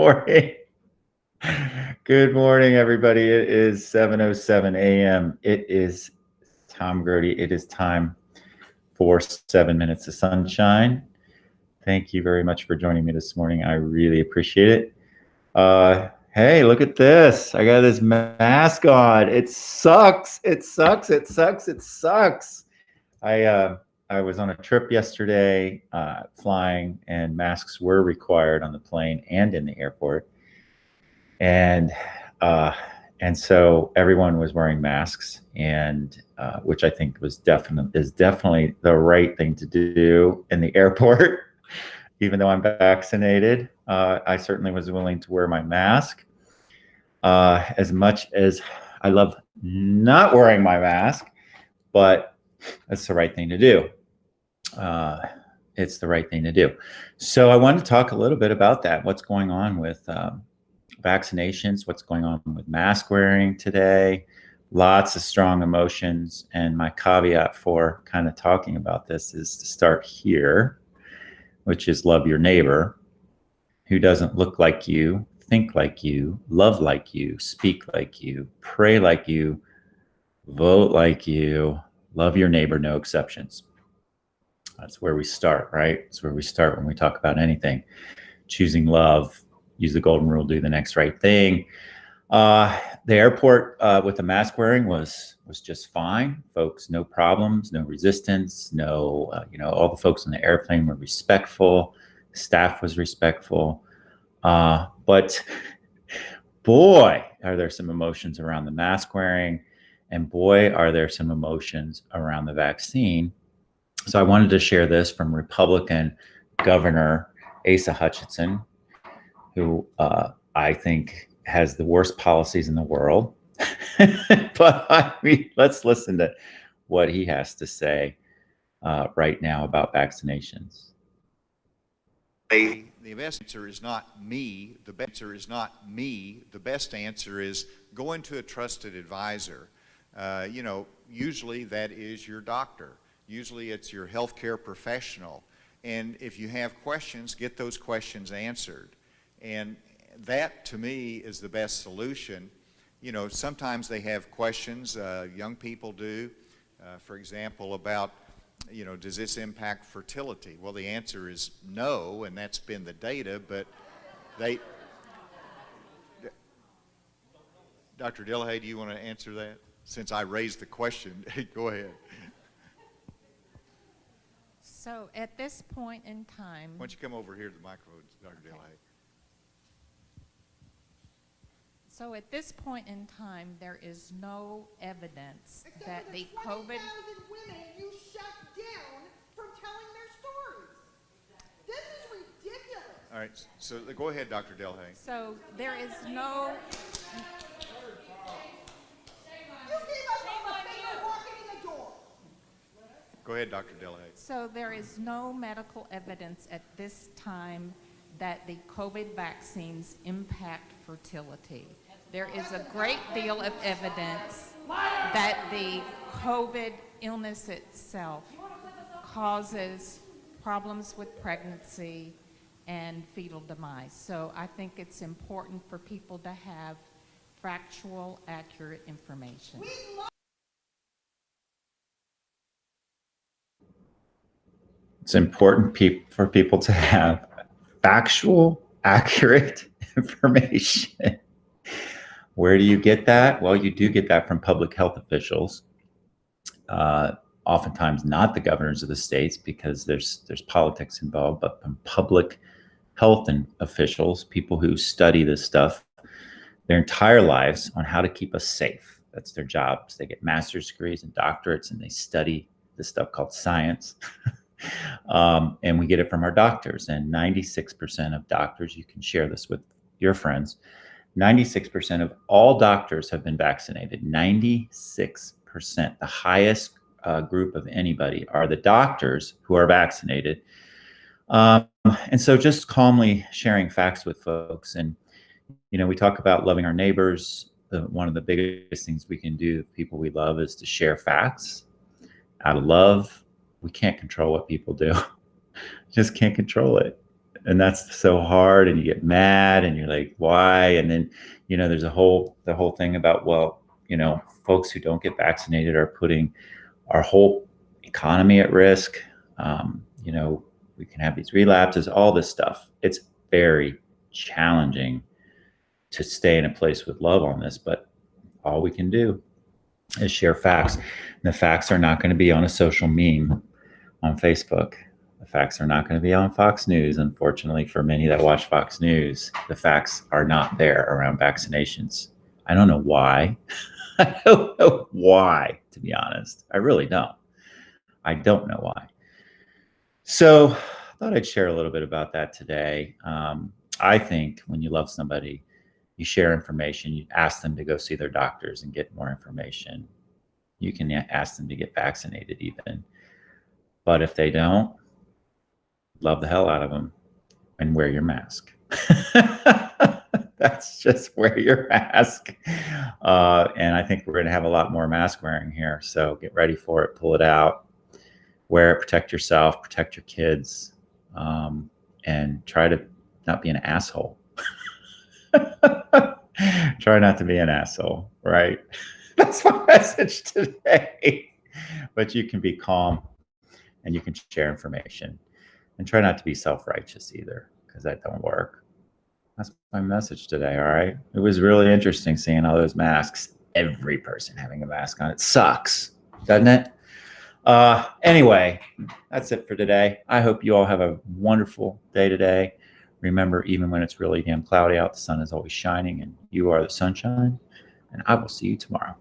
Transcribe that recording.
morning. Good morning, everybody. It is 7:07 a.m. It is Tom Grody. It is time for 7 minutes of sunshine. Thank you very much for joining me this morning. I really appreciate it. Hey, look at this. I got this mask on. It sucks. It sucks. It sucks. It sucks. I was on a trip yesterday, flying, and masks were required on the plane and in the airport. And so everyone was wearing masks, and which I think is definitely the right thing to do in the airport. Even though I'm vaccinated, I certainly was willing to wear my mask. As much as I love not wearing my mask, but that's the right thing to do. It's the right thing to do. So I wanted to talk a little bit about that. What's going on with vaccinations? What's going on with mask wearing today? Lots of strong emotions. And my caveat for kind of talking about this is to start here, which is love your neighbor who doesn't look like you, think like you, love like you, speak like you, pray like you, vote like you. Love your neighbor, no exceptions. That's where we start, right? It's where we start when we talk about anything. Choosing love, use the golden rule, do the next right thing. The airport with the mask wearing was just fine, folks. No problems, no resistance, no, all the folks on the airplane were respectful. Staff was respectful. But boy, are there some emotions around the mask wearing, and boy, are there some emotions around the vaccine. So I wanted to share this from Republican Governor Asa Hutchinson, who I think has the worst policies in the world. But I mean, let's listen to what he has to say right now about vaccinations. The best answer is not me. The best answer is not me. The best answer is going to a trusted advisor. Usually that is your doctor. Usually it's your healthcare professional. And if you have questions, get those questions answered. And that, to me, is the best solution. Sometimes they have questions, young people do, for example, about, does this impact fertility? Well, the answer is no, and that's been the data, but Dr. Delahaye, do you want to answer that? Since I raised the question, go ahead. So at this point in time... Why don't you come over here to the microphone, Dr. Delahaye? So at this point in time, there is no evidence that the COVID... 20,000 women you shut down from telling their stories. This is ridiculous. All right, so go ahead, Dr. Delahaye. So there is no... You gave us all the finger walking in the door. Go ahead, Dr. Delahaye. So there is no medical evidence at this time that the COVID vaccines impact fertility. There is a great deal of evidence that the COVID illness itself causes problems with pregnancy and fetal demise. So I think it's important for people to have factual, accurate information. It's important for people to have factual, accurate information. Where do you get that? Well, you do get that from public health officials. Oftentimes not the governors of the states, because there's politics involved, but from public health officials, people who study this stuff their entire lives on how to keep us safe. That's their jobs. They get master's degrees and doctorates, and they study this stuff called science. And we get it from our doctors. And 96% of doctors, you can share this with your friends, 96% of all doctors have been vaccinated. 96%, the highest group of anybody are the doctors who are vaccinated. And so just calmly sharing facts with folks. And, we talk about loving our neighbors. One of the biggest things we can do with people we love is to share facts out of love. We can't control what people do. Just can't control it. And that's so hard, and you get mad and you're like, why? And then, there's the whole thing about, well, folks who don't get vaccinated are putting our whole economy at risk. We can have these relapses, all this stuff. It's very challenging to stay in a place with love on this, but all we can do is share facts. And the facts are not going to be on a social meme on Facebook. The facts are not going to be on Fox News. Unfortunately, for many that watch Fox News, the facts are not there around vaccinations. I don't know why. I don't know why, to be honest. I really don't. I don't know why. So I thought I'd share a little bit about that today. I think when you love somebody, you share information, you ask them to go see their doctors and get more information. You can ask them to get vaccinated even. But if they don't, love the hell out of them and wear your mask. That's just wear your mask. And I think we're going to have a lot more mask wearing here. So get ready for it. Pull it out. Wear it. Protect yourself. Protect your kids. And try to not be an asshole. Try not to be an asshole, right? That's my message today. But you can be calm and you can share information. And try not to be self-righteous either, because that don't work. That's my message today, all right? It was really interesting seeing all those masks. Every person having a mask on. It sucks, doesn't it? Anyway, that's it for today. I hope you all have a wonderful day today. Remember, even when it's really damn cloudy out, the sun is always shining, and you are the sunshine. And I will see you tomorrow.